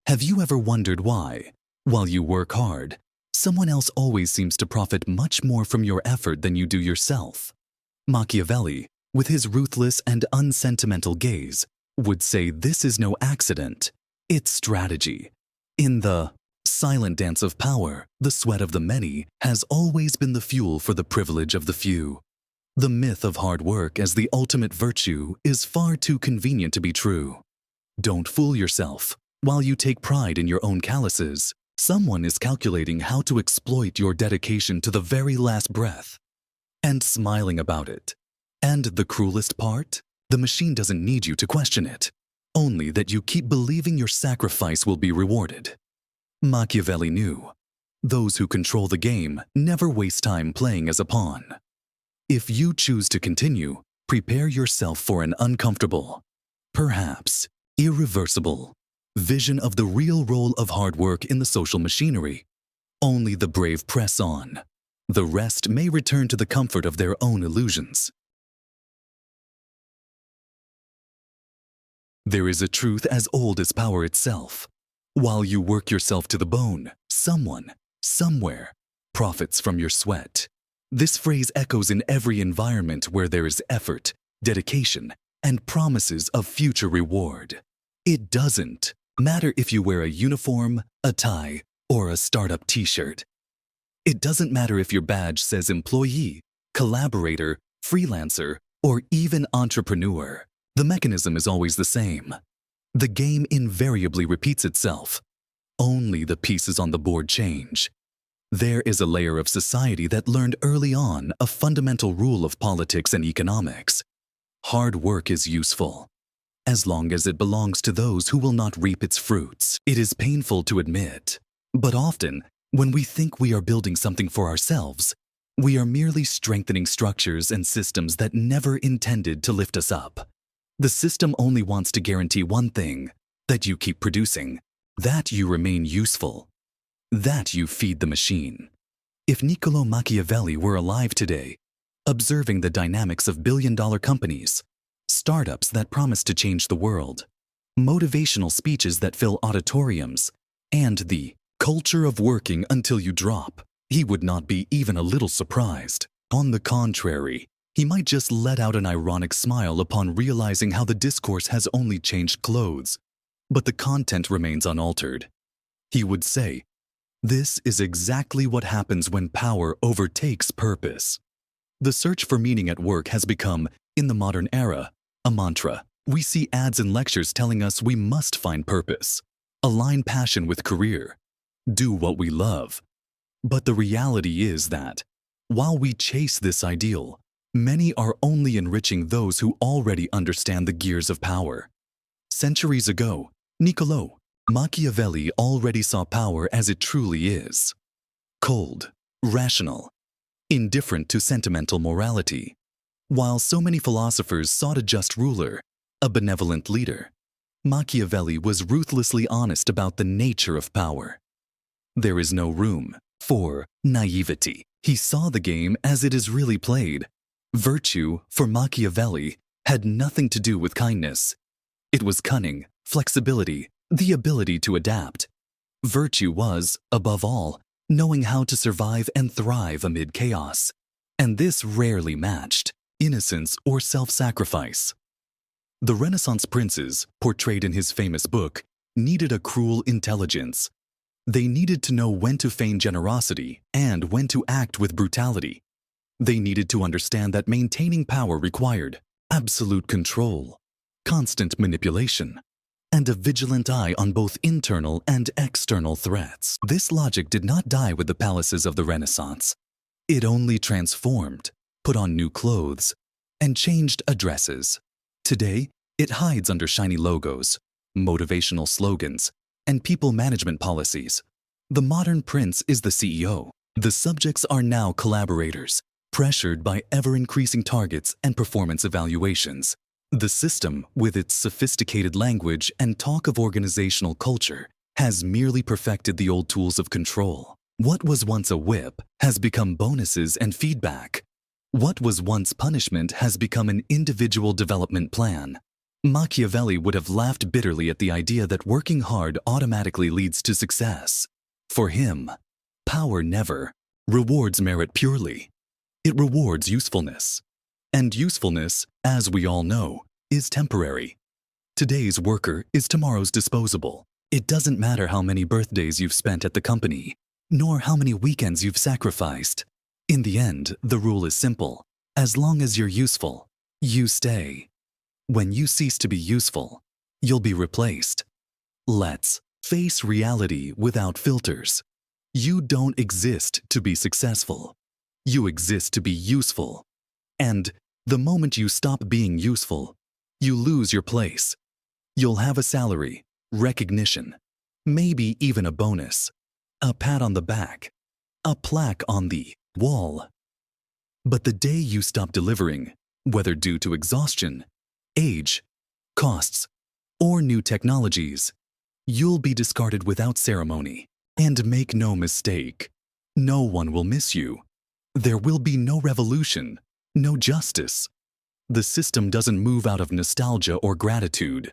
Have you ever wondered why, while you work hard, someone else always seems to profit much more from your effort than you do yourself? Machiavelli, with his ruthless and unsentimental gaze, would say this is no accident, it's strategy. In the silent dance of power, the sweat of the many has always been the fuel for the privilege of the few. The myth of hard work as the ultimate virtue is far too convenient to be true. Don't fool yourself. While you take pride in your own calluses, someone is calculating how to exploit your dedication to the very last breath and smiling about it. And the cruelest part? The machine doesn't need you to question it, only that you keep believing your sacrifice will be rewarded. Machiavelli knew, those who control the game never waste time playing as a pawn. If you choose to continue, prepare yourself for an uncomfortable, perhaps irreversible, vision of the real role of hard work in the social machinery. Only the brave press on. The rest may return to the comfort of their own illusions. There is a truth as old as power itself. While you work yourself to the bone, someone, somewhere, profits from your sweat. This phrase echoes in every environment where there is effort, dedication, and promises of future reward. It doesn't matter if you wear a uniform, a tie, or a startup t-shirt. It doesn't matter if your badge says employee, collaborator, freelancer, or even entrepreneur. The mechanism is always the same. The game invariably repeats itself. Only the pieces on the board change. There is a layer of society that learned early on a fundamental rule of politics and economics. Hard work is useful, as long as it belongs to those who will not reap its fruits. It is painful to admit, but often, when we think we are building something for ourselves, we are merely strengthening structures and systems that never intended to lift us up. The system only wants to guarantee one thing, that you keep producing, that you remain useful, that you feed the machine. If Niccolò Machiavelli were alive today, observing the dynamics of billion-dollar companies, startups that promise to change the world, motivational speeches that fill auditoriums, and the culture of working until you drop, he would not be even a little surprised. On the contrary, he might just let out an ironic smile upon realizing how the discourse has only changed clothes, but the content remains unaltered. He would say, "This is exactly what happens when power overtakes purpose." The search for meaning at work has become, in the modern era, a mantra. We see ads and lectures telling us we must find purpose, align passion with career, do what we love. But the reality is that, while we chase this ideal, many are only enriching those who already understand the gears of power. Centuries ago, Niccolò Machiavelli already saw power as it truly is: cold, rational, indifferent to sentimental morality. While so many philosophers sought a just ruler, a benevolent leader, Machiavelli was ruthlessly honest about the nature of power. There is no room for naivety. He saw the game as it is really played. Virtue, for Machiavelli, had nothing to do with kindness. It was cunning, flexibility, the ability to adapt. Virtue was, above all, knowing how to survive and thrive amid chaos. And this rarely matched innocence or self-sacrifice. The Renaissance princes, portrayed in his famous book, needed a cruel intelligence. They needed to know when to feign generosity and when to act with brutality. They needed to understand that maintaining power required absolute control, constant manipulation, and a vigilant eye on both internal and external threats. This logic did not die with the palaces of the Renaissance. It only transformed, put on new clothes, and changed addresses. Today, it hides under shiny logos, motivational slogans, and people management policies. The modern prince is the CEO. The subjects are now collaborators, pressured by ever-increasing targets and performance evaluations. The system, with its sophisticated language and talk of organizational culture, has merely perfected the old tools of control. What was once a whip has become bonuses and feedback. What was once punishment has become an individual development plan. Machiavelli would have laughed bitterly at the idea that working hard automatically leads to success. For him, power never rewards merit purely. It rewards usefulness. And usefulness, as we all know, is temporary. Today's worker is tomorrow's disposable. It doesn't matter how many birthdays you've spent at the company, nor how many weekends you've sacrificed. In the end, the rule is simple. As long as you're useful, you stay. When you cease to be useful, you'll be replaced. Let's face reality without filters. You don't exist to be successful. You exist to be useful. And the moment you stop being useful, you lose your place. You'll have a salary, recognition, maybe even a bonus, a pat on the back, a plaque on the wall. But the day you stop delivering, whether due to exhaustion, age, costs, or new technologies, you'll be discarded without ceremony. And make no mistake, no one will miss you. There will be no revolution, no justice. The system doesn't move out of nostalgia or gratitude.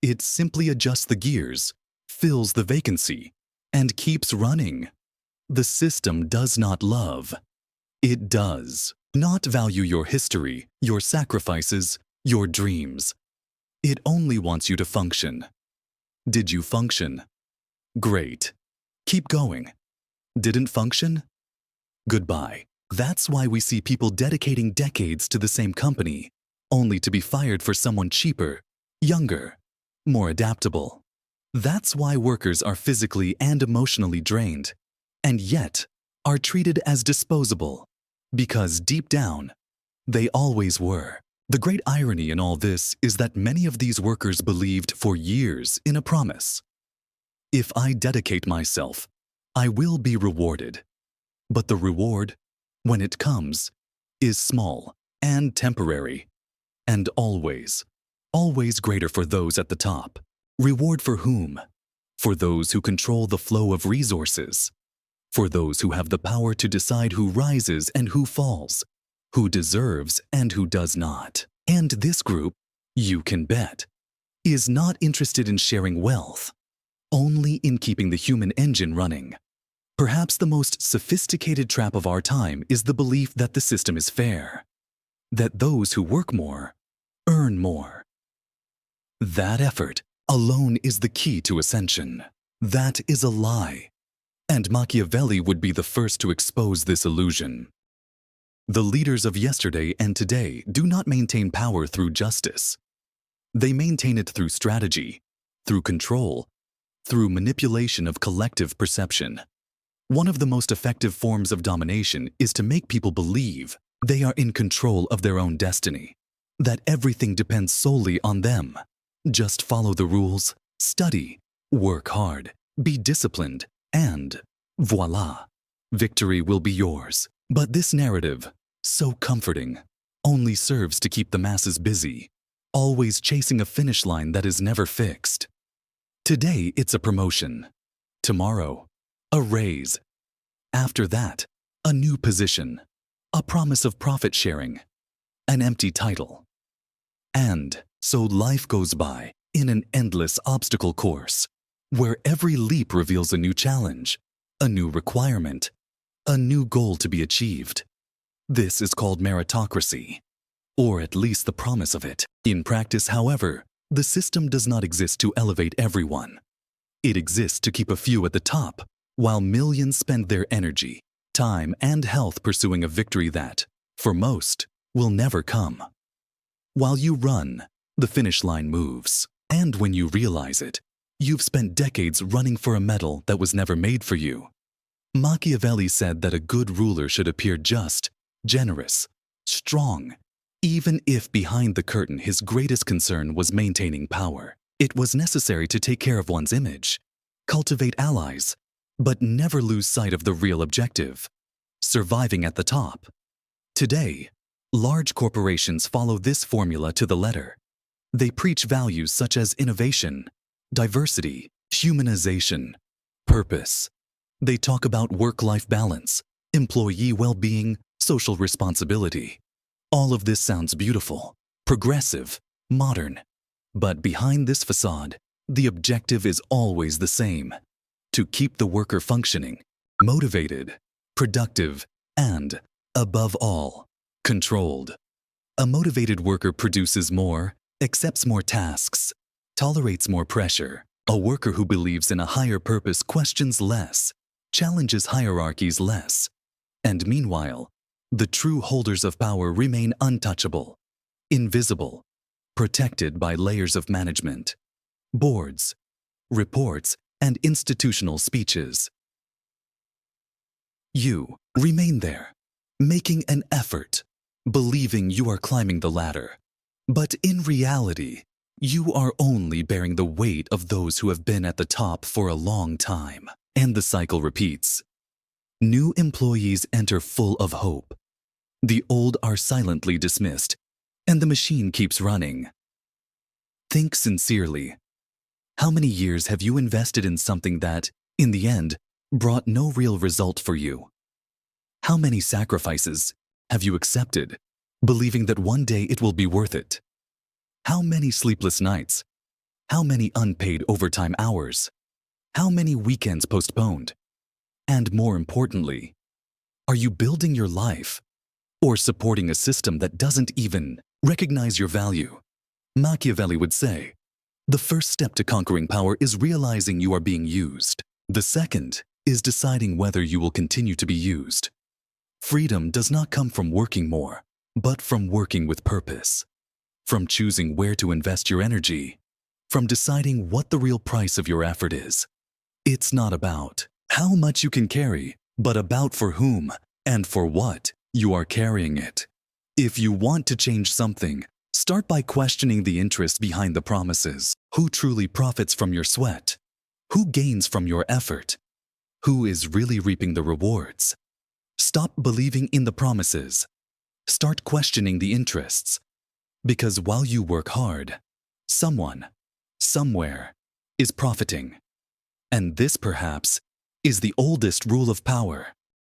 It simply adjusts the gears, fills the vacancy, and keeps running. The system does not love. It does not value your history, your sacrifices, your dreams. It only wants you to function. Did you function? Great. Keep going. Didn't function? Goodbye. That's why we see people dedicating decades to the same company, only to be fired for someone cheaper, younger, more adaptable. That's why workers are physically and emotionally drained, and yet are treated as disposable, because deep down, they always were. The great irony in all this is that many of these workers believed for years in a promise. If I dedicate myself, I will be rewarded. But the reward, when it comes, is small and temporary, and always greater for those at the top. Reward for whom? For those who control the flow of resources, for those who have the power to decide who rises and who falls, who deserves and who does not. And this group, you can bet, is not interested in sharing wealth, only in keeping the human engine running. Perhaps the most sophisticated trap of our time is the belief that the system is fair, that those who work more earn more. That effort alone is the key to ascension. That is a lie, and Machiavelli would be the first to expose this illusion. The leaders of yesterday and today do not maintain power through justice. They maintain it through strategy, through control, through manipulation of collective perception. One of the most effective forms of domination is to make people believe they are in control of their own destiny, that everything depends solely on them. Just follow the rules, study, work hard, be disciplined, and voila, victory will be yours. But this narrative, so comforting, only serves to keep the masses busy, always chasing a finish line that is never fixed. Today, it's a promotion. Tomorrow, a raise. After that, a new position, a promise of profit sharing, an empty title. And so life goes by in an endless obstacle course, where every leap reveals a new challenge, a new requirement, a new goal to be achieved. This is called meritocracy, or at least the promise of it. In practice, however, the system does not exist to elevate everyone. It exists to keep a few at the top, while millions spend their energy, time, and health pursuing a victory that, for most, will never come. While you run, the finish line moves. And when you realize it, you've spent decades running for a medal that was never made for you. Machiavelli said that a good ruler should appear just, generous, strong, even if behind the curtain his greatest concern was maintaining power. It was necessary to take care of one's image, cultivate allies, but never lose sight of the real objective, surviving at the top. Today, large corporations follow this formula to the letter. They preach values such as innovation, diversity, humanization, purpose. They talk about work-life balance, employee well-being, social responsibility. All of this sounds beautiful, progressive, modern. But behind this facade, the objective is always the same: to keep the worker functioning, motivated, productive, and, above all, controlled. A motivated worker produces more, accepts more tasks, tolerates more pressure. A worker who believes in a higher purpose questions less, challenges hierarchies less. And meanwhile, the true holders of power remain untouchable, invisible, protected by layers of management, boards, reports, and institutional speeches. You remain there, making an effort, believing you are climbing the ladder. But in reality, you are only bearing the weight of those who have been at the top for a long time. And the cycle repeats. New employees enter full of hope. The old are silently dismissed, and the machine keeps running. Think sincerely. How many years have you invested in something that, in the end, brought no real result for you? How many sacrifices have you accepted, believing that one day it will be worth it? How many sleepless nights? How many unpaid overtime hours? How many weekends postponed? And more importantly, are you building your life or supporting a system that doesn't even recognize your value? Machiavelli would say, the first step to conquering power is realizing you are being used. The second is deciding whether you will continue to be used. Freedom does not come from working more, but from working with purpose, from choosing where to invest your energy, from deciding what the real price of your effort is. It's not about how much you can carry, but about for whom and for what you are carrying it. If you want to change something, start by questioning the interest behind the promises. Who truly profits from your sweat? Who gains from your effort? Who is really reaping the rewards? Stop believing in the promises. Start questioning the interests. Because while you work hard, someone, somewhere, is profiting. And this, perhaps, is the oldest rule of power.